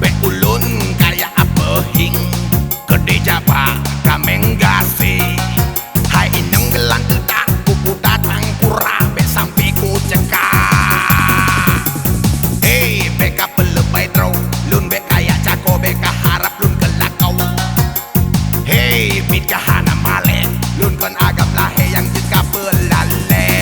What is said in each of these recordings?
Be ulun kaya behing gede jaba kameng gasi. Hai ineng gelang tidak kuku datang pura be sampai ku cekak. Hey beka pelebay draw lun be kaya cako beka harap lun kelak kau. Hey bit kahana male lun kon agam lahe yang jika pelale.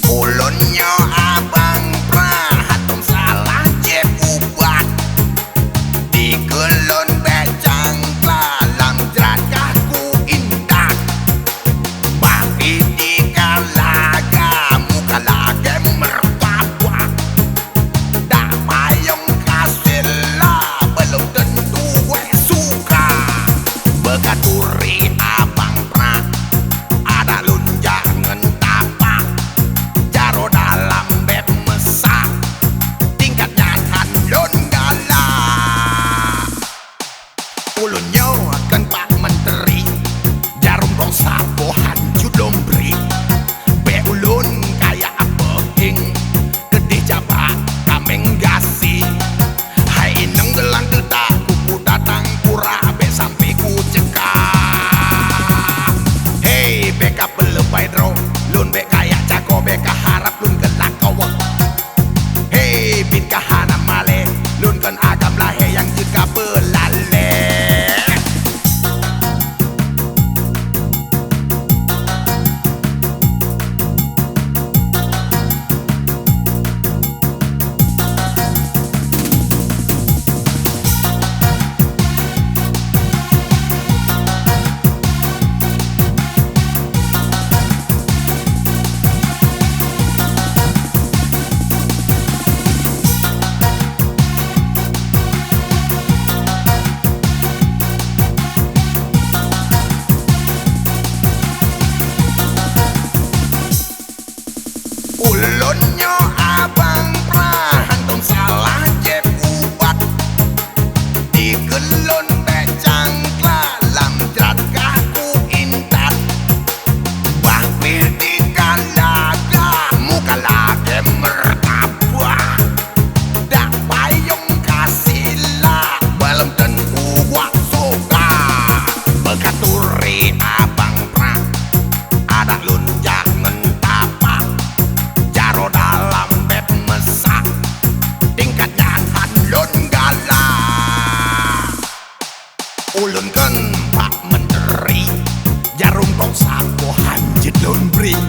Ulunnya abang pernah hatung salah jeb ubat di gelon becang dalam jerakaku indah. Bapi di kalaga muka lagi mertabak. Dak payung hasil lah belum tentu gue suka. Bekaturi abang pernah ada lun jangan tapak. Jaro dalam beb mesak tingkatnya kan lun galak. Ulunnya akan Pak Menteri jarum rong sapo hanjut lombri. Be ulun kaya behing gede jaba kameng gasi. Hai ineng gelang detak kuku datang pura be sampai ku cekak. Hey beka pelebay draw lun be kaya cako beka harap lun gelak kawak. Hey bit kahana male lun kan agam lahe yang jika belale. Ulunnya abang pernah hantung salah jeb ubat di gelon becang dalam jerat kaku intat. Bahpir di kalaga muka lagi mertabak. Dak payung kasih lah belum tentu gua suka. Bekaturi abang pernah ada lun jangan tapak. Jaro dalam beb mesak tingkatnya kan lun galak. Ulun kan Pak Menteri jarum kong sapo hanjit lun bring.